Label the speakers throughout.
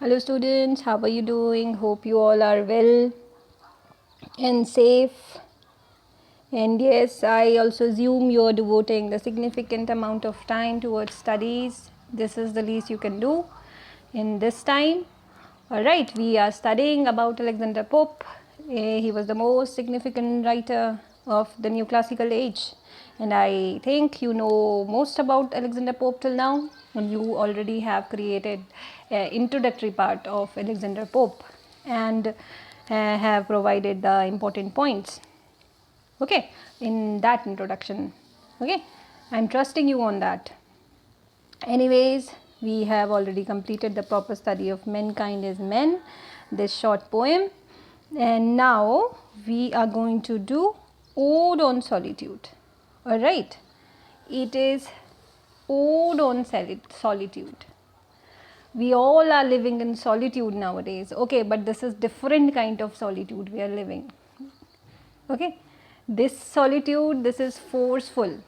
Speaker 1: Hello students, how are you doing? Hope you all are well and safe. And yes, I also assume you are devoting the significant amount of time towards studies. This is the least you can do in this time. Alright, we are studying about Alexander Pope. He was the most significant writer of the new classical age. And I think you know most about Alexander Pope till now, and you already have created an introductory part of Alexander Pope and have provided the important points, okay, in that introduction. Okay, I'm trusting you on that. Anyways, we have already completed the proper study of Mankind is Men, this short poem, and now we are going to do Ode on Solitude. Alright, it is Ode on Solitude. We all are living in solitude nowadays, okay, but this is different kind of solitude we are living. Okay, this solitude, this is forceful,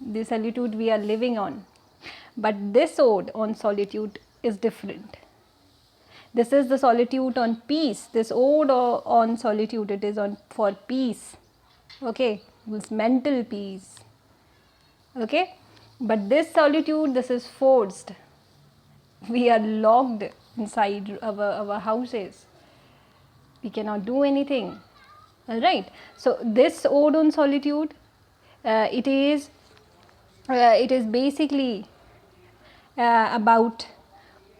Speaker 1: the solitude we are living on, but this ode on solitude is different. This is the solitude on peace. This ode on solitude, it is on for peace, okay, it's mental peace, okay, but this solitude, this is forced. We are locked inside our houses, we cannot do anything. All right, so this ode on solitude, it is basically about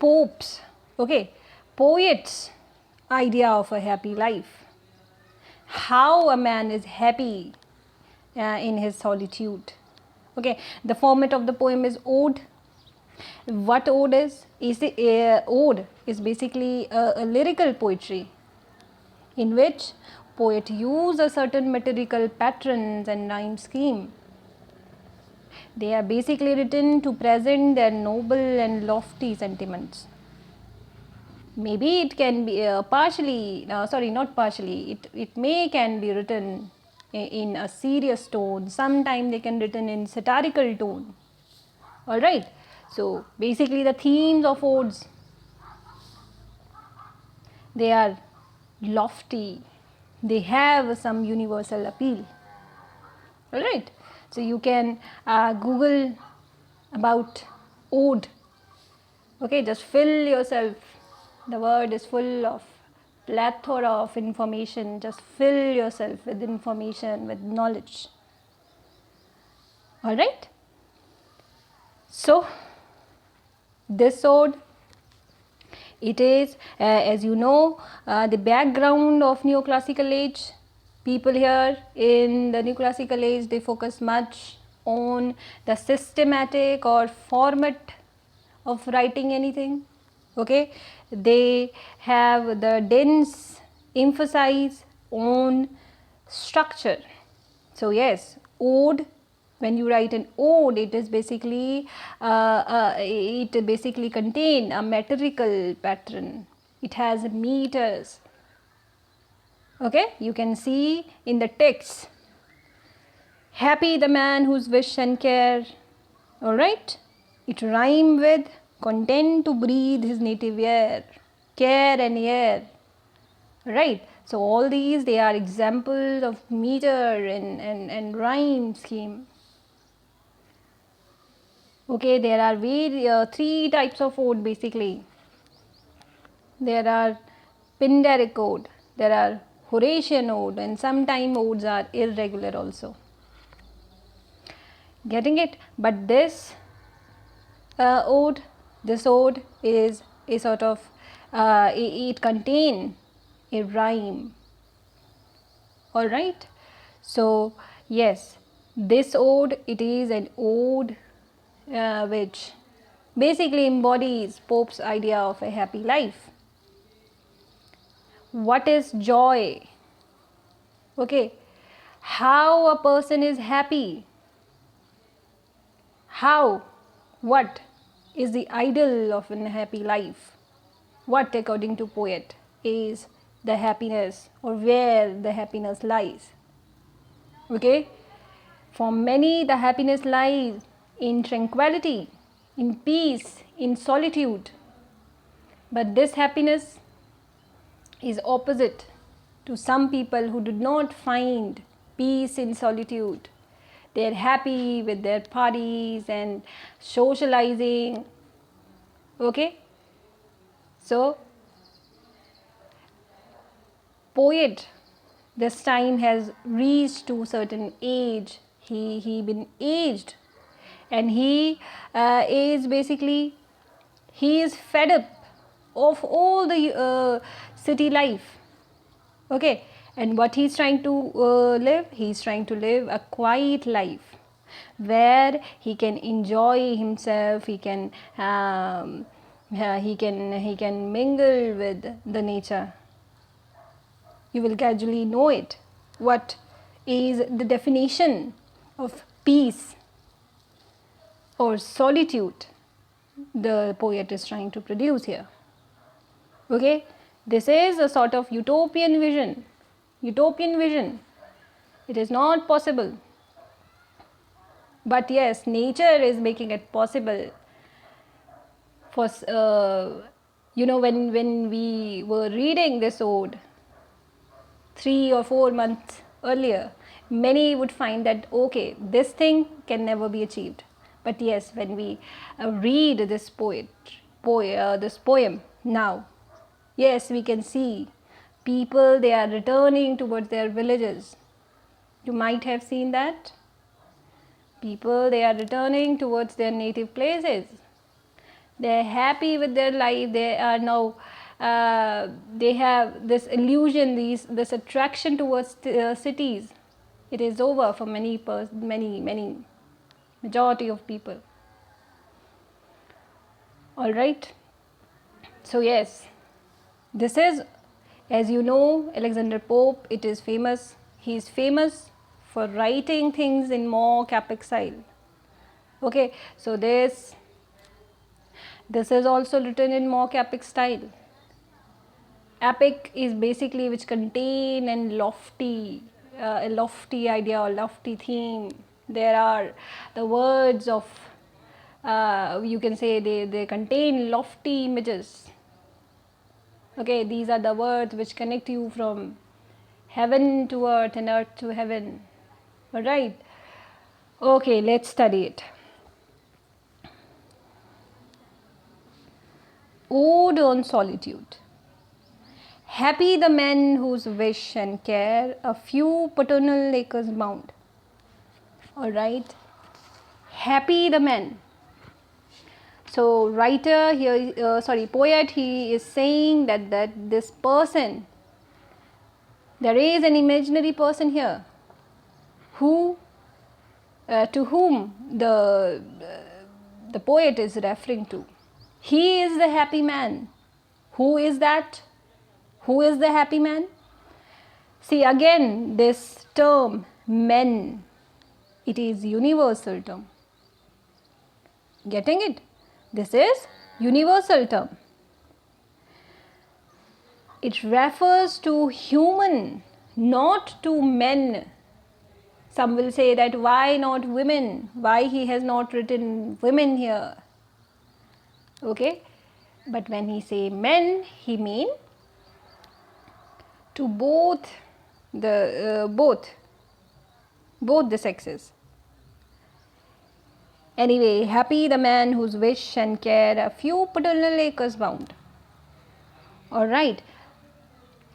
Speaker 1: popes, okay, poets idea of a happy life, how a man is happy in his solitude. Okay, the format of the poem is ode. What ode is the ode is basically a lyrical poetry in which poet use a certain metrical patterns and rhyme scheme. They are basically written to present their noble and lofty sentiments. Maybe it can be partially, sorry, not partially, it may can be written in a serious tone, sometime they can written in satirical tone. Alright, so basically the themes of odes, they are lofty, they have some universal appeal. Alright, so you can Google about ode, okay, just fill yourself, the word is full of plethora of information, just fill yourself with information, with knowledge. Alright, so this ode, it is as you know the background of neoclassical age. People here in the neoclassical age, they focus much on the systematic or format of writing anything, okay, they have the dense emphasis on structure. So yes, ode, when you write an ode, it is basically it basically contain a metrical pattern, it has meters, okay, you can see in the text, happy the man whose wish and care. All right, it rhyme with content to breathe his native air, care and air. Right, so all these, they are examples of meter and rhyme scheme. Okay, there are three types of ode basically. There are Pindaric ode, there are Horatian ode, and sometimes odes are irregular also. Getting it? But this ode, this ode is a sort of it contain a rhyme. All right, so yes, this ode, it is an ode which basically embodies Pope's idea of a happy life. What is joy? Okay, how a person is happy, how, what is the ideal of a happy life, what according to poet is the happiness, or where the happiness lies. Okay, for many the happiness lies in tranquility, in peace, in solitude. But this happiness is opposite to some people who did not find peace in solitude. They are happy with their parties and socializing. Okay? So, poet this time has reached to certain age. He been aged, and he is basically, he is fed up of all the city life. Okay, and what he's trying to live, he's trying to live a quiet life where he can enjoy himself, he can he can mingle with the nature. You will gradually know it, what is the definition of peace or solitude the poet is trying to produce here. Okay, this is a sort of utopian vision. Utopian vision. It is not possible. But yes, nature is making it possible. For when we were reading this ode 3 or 4 months earlier, many would find that okay, this thing can never be achieved. But yes, when we read this this poem now, yes, we can see people, they are returning towards their villages. You might have seen that. People, they are returning towards their native places. They are happy with their life. They are now, they have this illusion, this attraction towards cities. It is over for many majority of people. All right. So yes, this is, as you know, Alexander Pope. It is famous. He is famous for writing things in mock epic style. Okay, so this is also written in mock epic style. Epic is basically which contain and a lofty idea or lofty theme. There are the words of, you can say they contain lofty images. Okay, these are the words which connect you from heaven to earth and earth to heaven. All right. Okay, let's study it. Ode on Solitude. Happy the men whose wish and care a few paternal acres bound. All right. Happy the men. So writer here, poet, he is saying that this person, there is an imaginary person here, who, to whom the poet is referring to. He is the happy man. Who is that? Who is the happy man? See, again, this term men, it is universal term. Getting it? This is universal term. It refers to human, not to men. Some will say that why not women? Why he has not written women here? Okay, but when he say men, he mean to both the sexes. Anyway, happy the man whose wish and care a few paternal acres bound. All right.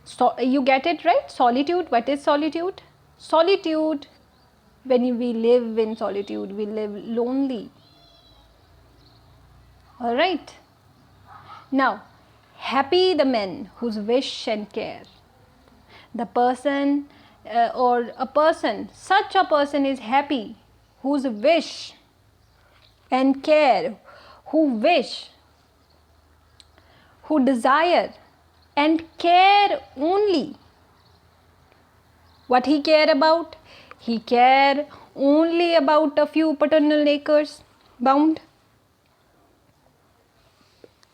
Speaker 1: So you get it right? Solitude. What is solitude? Solitude. When we live in solitude, we live lonely. All right. Now, happy the men whose wish and care. The person or a person, such a person is happy, whose wish and care, who wish, who desire and care only. What he care about? He care only about a few paternal acres bound.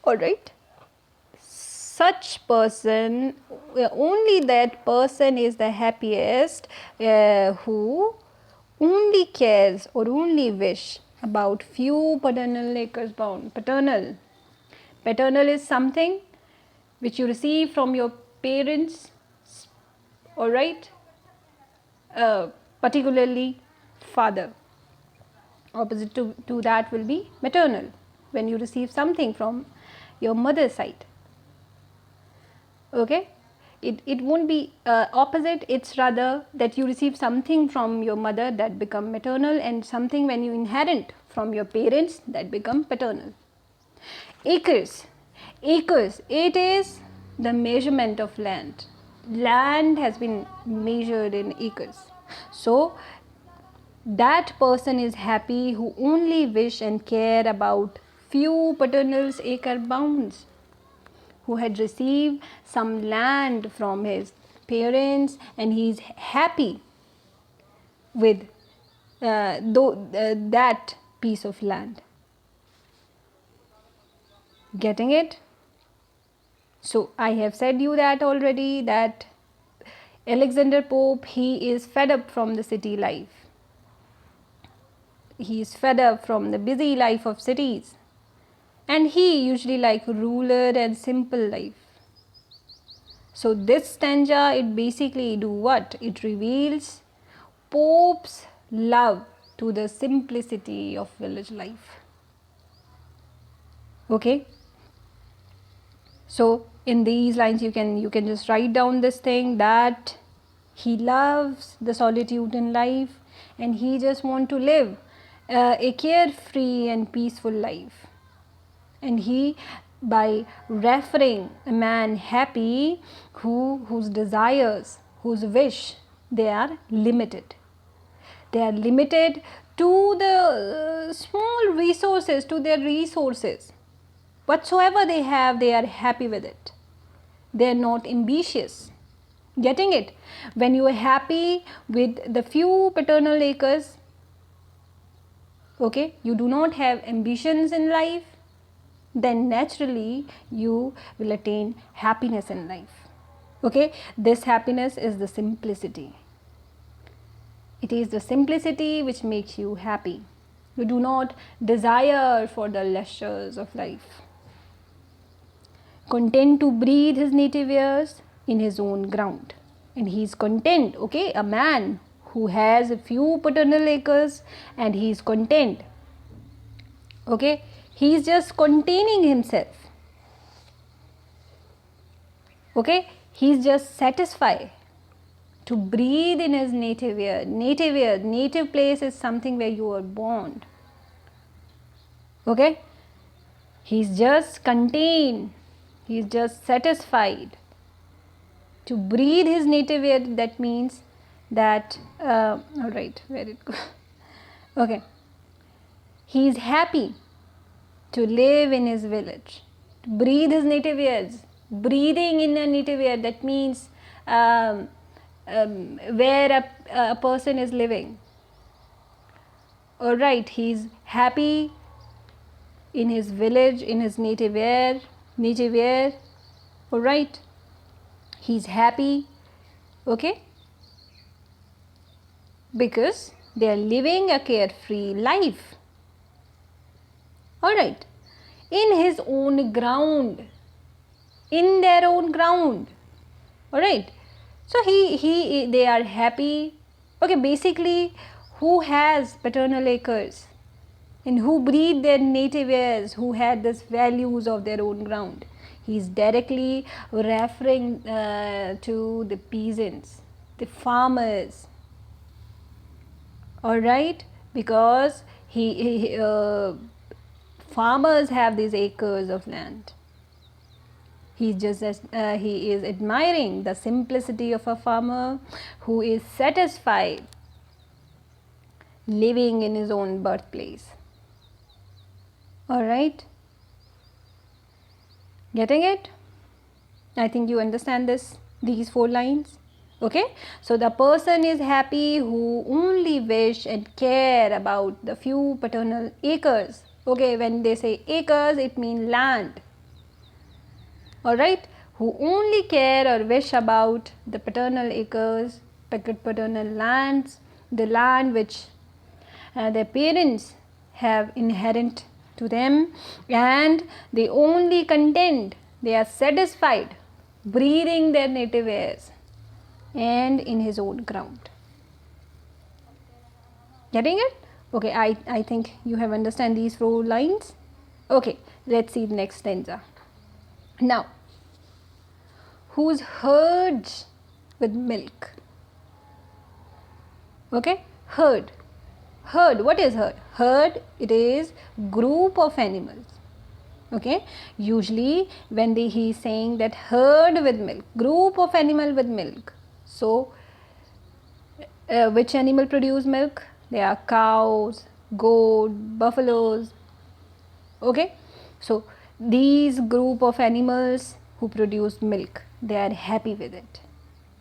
Speaker 1: All right. Such person, only that person is the happiest who only cares or only wish about few paternal acres bound. Paternal is something which you receive from your parents, all right, particularly father. Opposite to that will be maternal, when you receive something from your mother's side. Okay, it won't be opposite, it's rather that you receive something from your mother that become maternal, and something when you inherit from your parents that become paternal. Acres, acres, it is the measurement of land. Land has been measured in acres. So that person is happy who only wish and care about few paternal's acre bounds, who had received some land from his parents, and he is happy with that piece of land. Getting it? So I have said you that already, that Alexander Pope, he is fed up from the city life. He is fed up from the busy life of cities, and he usually like ruler and simple life. So this stanza, it basically do what? It reveals Pope's love to the simplicity of village life. Okay, so in these lines you can just write down this thing, that he loves the solitude in life, and he just want to live a carefree and peaceful life. And he, by referring a man happy whose desires, whose wish, they are limited. They are limited to the small resources, to their resources. Whatsoever they have, they are happy with it. They are not ambitious. Getting it? When you are happy with the few paternal acres, okay, you do not have ambitions in life, then naturally you will attain happiness in life. Okay, this happiness is the simplicity. It is the simplicity which makes you happy. You do not desire for the luxuries of life. Content to breathe his native airs in his own ground. And he is content, okay, a man who has a few paternal acres, and he is content. Okay, he is just containing himself. Okay, he is just satisfied to breathe in his native air. Native place is something where you are born. Okay, he is just contained, he is just satisfied to breathe his native air. That means that all right, where it go? Okay, he is happy to live in his village, to breathe his native airs. Breathing in a native air, that means where a person is living. All right, he is happy in his village, in his native air. All right, he is happy, okay, because they are living a carefree life. All right, in his own ground, in their own ground. All right, so they are happy. Okay, basically, who has paternal acres and who breathe their native airs, who had this values of their own ground? He is directly referring to the peasants, the farmers. All right, because farmers have these acres of land. He is admiring the simplicity of a farmer who is satisfied living in his own birthplace. All right, getting it? I think you understand these 4 lines. Okay, so the person is happy who only wish and care about the few paternal acres. Okay, when they say acres, it means land. All right, who only care or wish about the paternal acres, paternal lands, the land which their parents have inherent to them, and they only content They are satisfied breathing their native airs and in his own ground. Getting it? Okay, I think you have understand these 4 lines. Okay, let's see the next stanza. Now, whose herds with milk? Okay, herd. Herd, what is herd? Herd, it is group of animals. Okay, usually when he is saying that herd with milk, group of animal with milk. So, which animal produce milk? They are cows, goat, buffaloes. Okay, so these group of animals who produce milk, they are happy with it.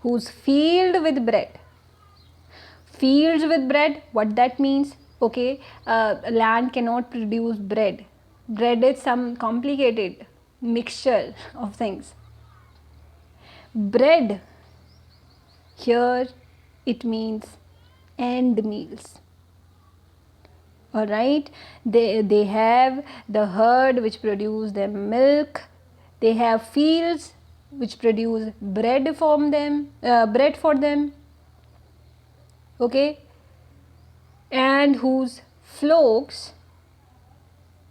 Speaker 1: Who's filled with bread? Fields with bread, what that means? Okay, land cannot produce bread. Bread is some complicated mixture of things. Bread, here it means end meals. Alright, they have the herd which produce their milk. They have fields which produce bread from them, bread for them. Okay, and whose flocks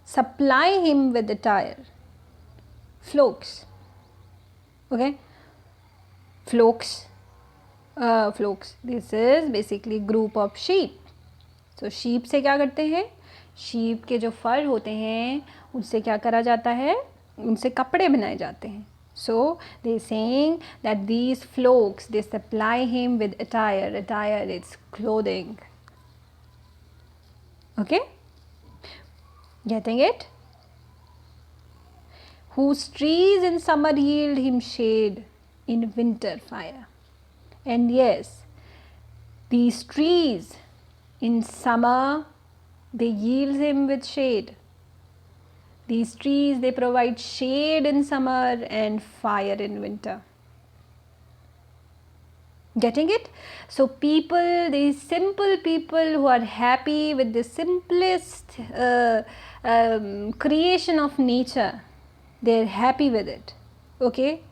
Speaker 1: supply him with attire. Flocks. Okay, flocks. Flocks. This is basically group of sheep. So sheep से क्या करते हैं? sheep के जो फर होते हैं उनसे क्या करा जाता है? उनसे कपड़े बनाए जाते हैं. So they saying that these flocks, they supply him with attire. Attire, it's clothing. Okay, getting it? Whose trees in summer yield him shade, in winter fire. And yes, these trees in summer, they yield him with shade. These trees, they provide shade in summer and fire in winter. Getting it? So people, these simple people who are happy with the simplest creation of nature, they're happy with it. Okay,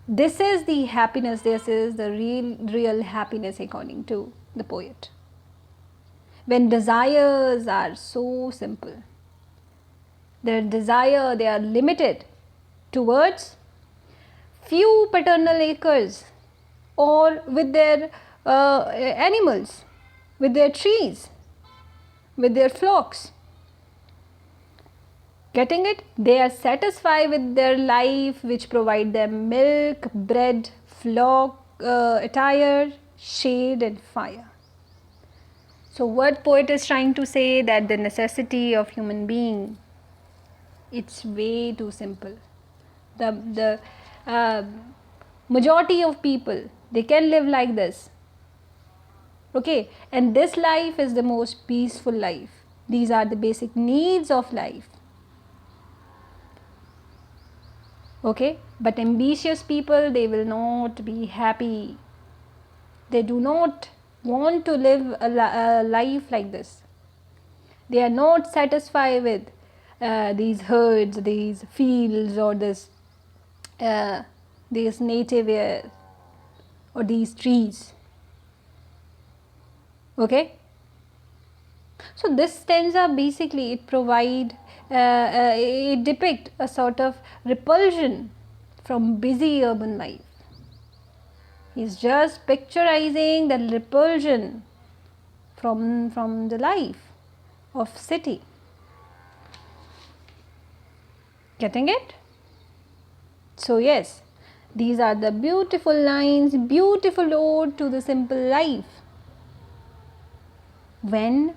Speaker 1: this is the happiness, this is the real happiness according to the poet. When desires are so simple, their desire, they are limited towards few paternal acres or with their animals, with their trees, with their flocks. Getting it? They are satisfied with their life which provide them milk, bread, flock, attire, shade and fire. So what poet is trying to say, that the necessity of human being, it's way too simple. The majority of people, they can live like this. Okay, and this life is the most peaceful life. These are the basic needs of life. Okay, but ambitious people, they will not be happy. They do not want to live a life like this. They are not satisfied with these herds, these fields, or this native air, or these trees. Okay, so this stanza basically, it depict a sort of repulsion from busy urban life. He's just picturizing the repulsion from the life of city. Getting it? So yes, these are the beautiful lines, beautiful ode to the simple life. When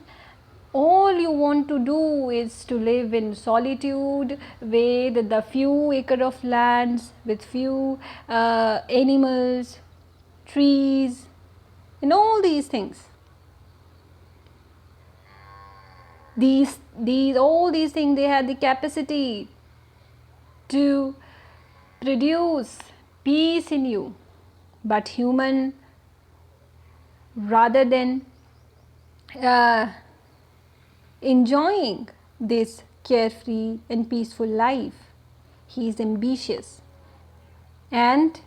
Speaker 1: all you want to do is to live in solitude with the few acre of lands, with few animals, trees, and all these things. All these things, they have the capacity to produce peace in you. But human, rather than enjoying this carefree and peaceful life, he is ambitious, and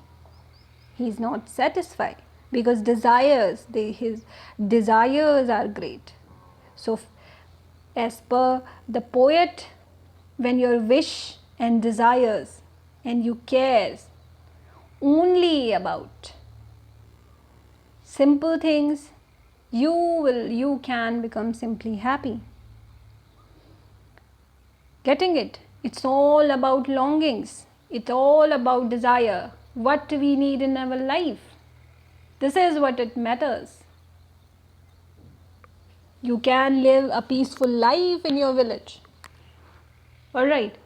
Speaker 1: he is not satisfied because his desires are great. So as per the poet, when your wish and desires and you cares only about simple things, you can become simply happy. Getting it? It's all about longings. It's all about desire. What we need in our life. This is what it matters. You can live a peaceful life in your village. Alright.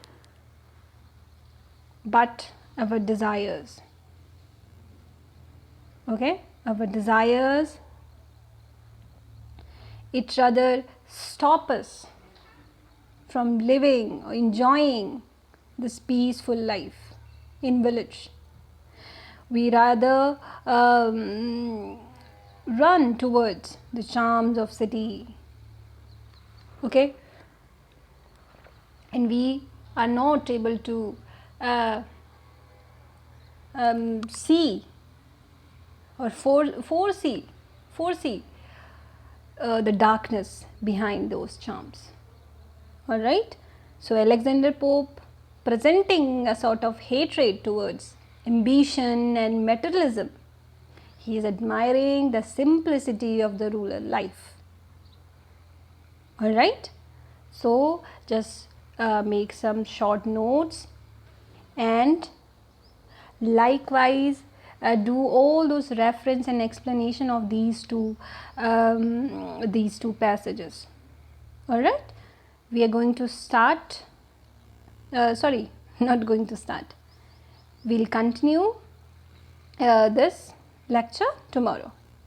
Speaker 1: But our desires. Okay? Our desires, it rather stop us from living or enjoying this peaceful life in village. We rather run towards the charms of city. Okay? And we are not able to see or foresee the darkness behind those charms. Alright? So Alexander Pope, presenting a sort of hatred towards ambition and materialism, he is admiring the simplicity of the rural life. Alright? So just make some short notes, and likewise do all those reference and explanation of these two passages. Alright? We are going to start, sorry, not going to start. We will continue this lecture tomorrow.